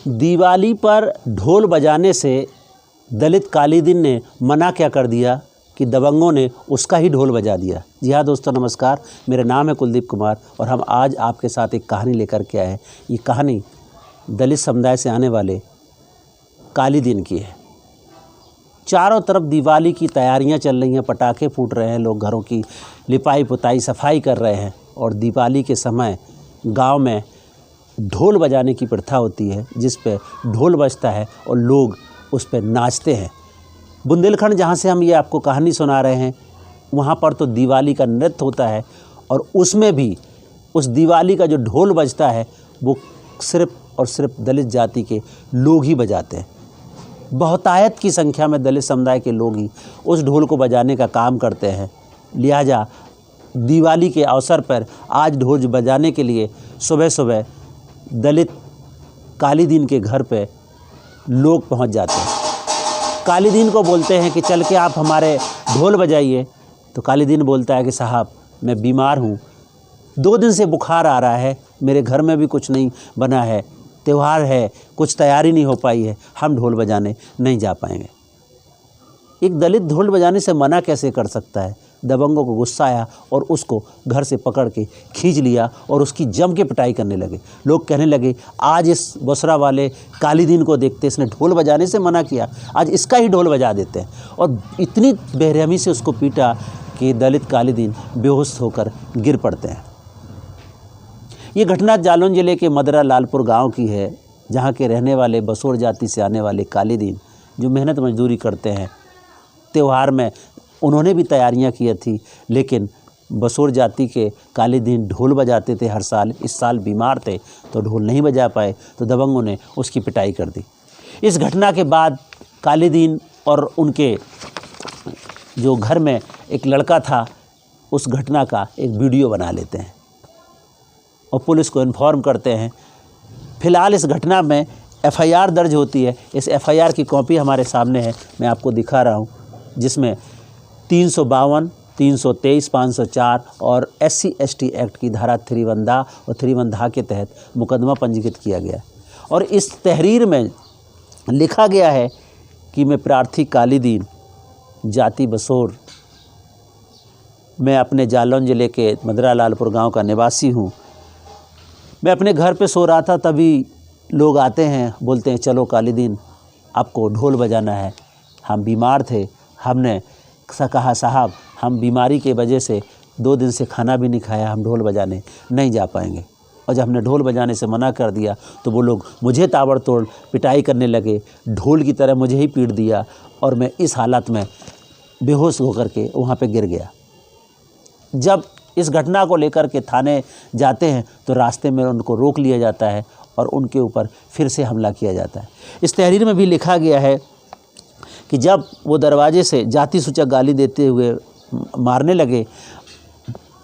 दिवाली पर ढोल बजाने से दलित कालीदीन ने मना क्या कर दिया कि दबंगों ने उसका ही ढोल बजा दिया। जी हाँ दोस्तों, नमस्कार। मेरा नाम है कुलदीप कुमार और हम आज आपके साथ एक कहानी लेकर के आए हैं। ये कहानी दलित समुदाय से आने वाले कालीदीन की है। चारों तरफ दिवाली की तैयारियां चल रही हैं, पटाखे फूट रहे हैं, लोग घरों की लिपाई पुताई सफाई कर रहे हैं और दिवाली के समय गांव में ढोल बजाने की प्रथा होती है, जिस पे ढोल बजता है और लोग उस पर नाचते हैं। बुंदेलखंड, जहाँ से हम ये आपको कहानी सुना रहे हैं, वहाँ पर तो दिवाली का नृत्य होता है और उसमें भी उस दिवाली का जो ढोल बजता है वो सिर्फ़ और सिर्फ दलित जाति के लोग ही बजाते हैं। बहुतायत की संख्या में दलित समुदाय के लोग ही उस ढोल को बजाने का काम करते हैं। लिहाजा दिवाली के अवसर पर आज ढोल बजाने के लिए सुबह सुबह दलित कालीदीन के घर पे लोग पहुंच जाते हैं। कालीदीन को बोलते हैं कि चल के आप हमारे ढोल बजाइए। तो कालीदीन बोलता है कि साहब मैं बीमार हूँ, 2 दिन से बुखार आ रहा है, मेरे घर में भी कुछ नहीं बना है, त्यौहार है, कुछ तैयारी नहीं हो पाई है, हम ढोल बजाने नहीं जा पाएंगे। एक दलित ढोल बजाने से मना कैसे कर सकता है? दबंगों को गुस्सा आया और उसको घर से पकड़ के खींच लिया और उसकी जम के पिटाई करने लगे। लोग कहने लगे, आज इस बसरा वाले कालीदीन को देखते, इसने ढोल बजाने से मना किया, आज इसका ही ढोल बजा देते हैं। और इतनी बेरहमी से उसको पीटा कि दलित कालीदीन बेहोश होकर गिर पड़ते हैं। ये घटना जालौन जिले के मदरा लालपुर गाँव की है, जहाँ के रहने वाले बसोर जाति से आने वाले कालीदीन जो मेहनत मजदूरी करते हैं। त्यौहार में उन्होंने भी तैयारियां की थी, लेकिन बसोर जाति के कालीदीन ढोल बजाते थे हर साल। इस साल बीमार थे तो ढोल नहीं बजा पाए, तो दबंगों ने उसकी पिटाई कर दी। इस घटना के बाद कालीदीन और उनके जो घर में एक लड़का था, उस घटना का एक वीडियो बना लेते हैं और पुलिस को इन्फॉर्म करते हैं। फ़िलहाल इस घटना में FIR दर्ज होती है। इस FIR की कॉपी हमारे सामने है, मैं आपको दिखा रहा हूँ, जिसमें 352, 323, 504 और SC/ST एक्ट की धारा 310 और 310 के तहत मुकदमा पंजीकृत किया गया। और इस तहरीर में लिखा गया है कि मैं प्रार्थी कालीदीन, जाति बसोर, मैं अपने जालौन ज़िले के मदरा लालपुर गांव का निवासी हूं। मैं अपने घर पे सो रहा था, तभी लोग आते हैं, बोलते हैं चलो कालीदीन आपको ढोल बजाना है। हम बीमार थे, हमने कहा साहब हम बीमारी के वजह से 2 दिन से खाना भी नहीं खाया, हम ढोल बजाने नहीं जा पाएंगे। और जब हमने ढोल बजाने से मना कर दिया तो वो लोग मुझे ताबड़तोड़ पिटाई करने लगे, ढोल की तरह मुझे ही पीट दिया और मैं इस हालत में बेहोश होकर के वहाँ पे गिर गया। जब इस घटना को लेकर के थाने जाते हैं तो रास्ते में उनको रोक लिया जाता है और उनके ऊपर फिर से हमला किया जाता है। इस तहरीर में भी लिखा गया है कि जब वो दरवाजे से जाति सूचक गाली देते हुए मारने लगे,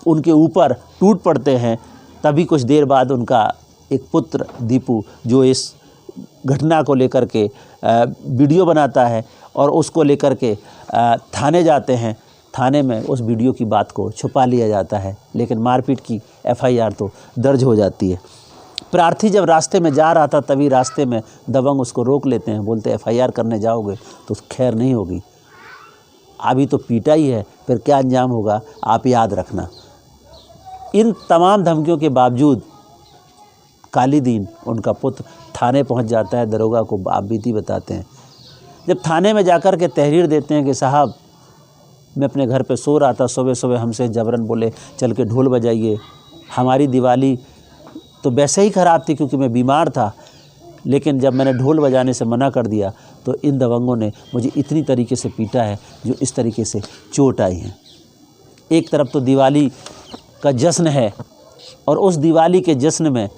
उनके ऊपर टूट पड़ते हैं। तभी कुछ देर बाद उनका एक पुत्र दीपू, जो इस घटना को लेकर के वीडियो बनाता है और उसको लेकर के थाने जाते हैं। थाने में उस वीडियो की बात को छुपा लिया जाता है, लेकिन मारपीट की FIR तो दर्ज हो जाती है। प्रार्थी जब रास्ते में जा रहा था, तभी रास्ते में दबंग उसको रोक लेते हैं, बोलते FIR करने जाओगे तो खैर नहीं होगी, अभी तो पीटा ही है, फिर क्या अंजाम होगा आप याद रखना। इन तमाम धमकियों के बावजूद कालीदीन, उनका पुत्र, थाने पहुंच जाता है। दरोगा को आप बीती बताते हैं। जब थाने में जाकर के तहरीर देते हैं कि साहब मैं अपने घर पे सो रहा था, सुबह सुबह हमसे जबरन बोले चल के ढोल बजाइए। हमारी दिवाली तो वैसे ही ख़राब थी क्योंकि मैं बीमार था, लेकिन जब मैंने ढोल बजाने से मना कर दिया तो इन दबंगों ने मुझे इतनी तरीके से पीटा है जो इस तरीके से चोट आई है। एक तरफ तो दिवाली का जश्न है और उस दिवाली के जश्न में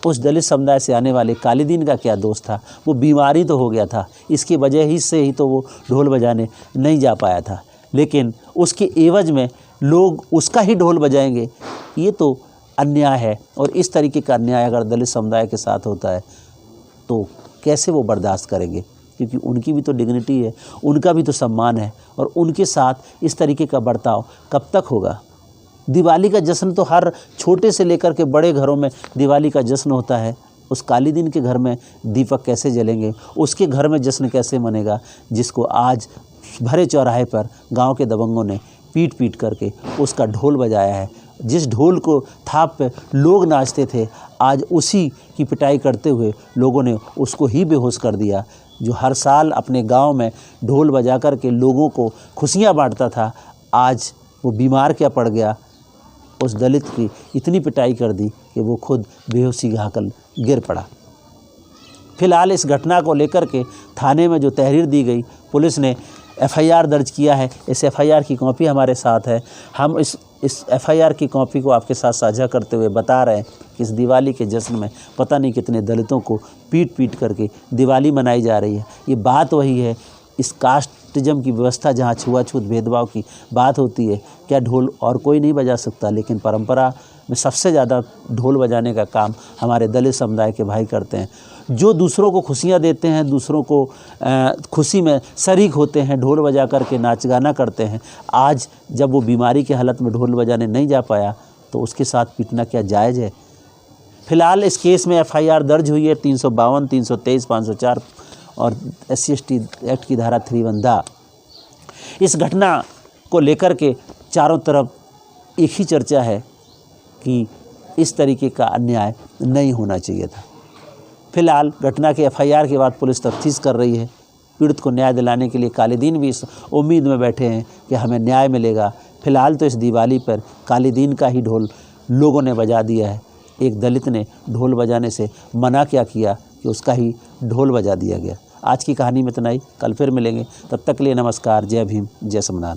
उस दलित समुदाय से आने वाले कालीदीन का क्या दोष था? वो बीमारी तो हो गया था, इसकी वजह ही से ही तो वो ढोल बजाने नहीं जा पाया था, लेकिन उसके एवज में लोग उसका ही ढोल बजाएंगे, ये तो अन्याय है। और इस तरीके का अन्याय अगर दलित समुदाय के साथ होता है तो कैसे वो बर्दाश्त करेंगे? क्योंकि उनकी भी तो डिग्निटी है, उनका भी तो सम्मान है, और उनके साथ इस तरीके का बर्ताव कब तक होगा? दिवाली का जश्न तो हर छोटे से लेकर के बड़े घरों में दिवाली का जश्न होता है, उस काली दिन के घर में दीपक कैसे जलेंगे, उसके घर में जश्न कैसे मनेगा, जिसको आज भरे चौराहे पर गांव के दबंगों ने पीट पीट करके उसका ढोल बजाया है। जिस ढोल को थाप पे लोग नाचते थे, आज उसी की पिटाई करते हुए लोगों ने उसको ही बेहोश कर दिया। जो हर साल अपने गांव में ढोल बजा कर के लोगों को खुशियां बांटता था, आज वो बीमार क्या पड़ गया, उस दलित की इतनी पिटाई कर दी कि वो खुद बेहोशी खाकर गिर पड़ा। फिलहाल इस घटना को लेकर के थाने में जो तहरीर दी गई, पुलिस ने एफआईआर दर्ज किया है। इस एफआईआर की कॉपी हमारे साथ है। हम इस एफआईआर की कॉपी को आपके साथ साझा करते हुए बता रहे हैं कि इस दिवाली के जश्न में पता नहीं कितने दलितों को पीट पीट करके दिवाली मनाई जा रही है। ये बात वही है, इस कास्टिज्म की व्यवस्था जहाँ छुआछूत भेदभाव की बात होती है, क्या ढोल और कोई नहीं बजा सकता, लेकिन परंपरा में सबसे ज़्यादा ढोल बजाने का काम हमारे दलित समुदाय के भाई करते हैं। जो दूसरों को खुशियाँ देते हैं, दूसरों को खुशी में शरीक होते हैं, ढोल बजा कर के नाच गाना करते हैं, आज जब वो बीमारी की हालत में ढोल बजाने नहीं जा पाया तो उसके साथ पीटना क्या जायज़ है। फिलहाल इस केस में एफआईआर दर्ज हुई है 352, 323, 504 और SC/ST एक्ट की धारा 310। इस घटना को लेकर के चारों तरफ एक ही चर्चा है कि इस तरीके का अन्याय नहीं होना चाहिए था। फिलहाल घटना के एफआईआर के बाद पुलिस तफ्तीश कर रही है। पीड़ित को न्याय दिलाने के लिए काली दिन भी इस उम्मीद में बैठे हैं कि हमें न्याय मिलेगा। फिलहाल तो इस दिवाली पर काली दिन का ही ढोल लोगों ने बजा दिया है। एक दलित ने ढोल बजाने से मना क्या किया कि उसका ही ढोल बजा दिया गया। आज की कहानी में इतना ही, कल फिर मिलेंगे। तब तक के लिए नमस्कार, जय भीम, जय संविधान।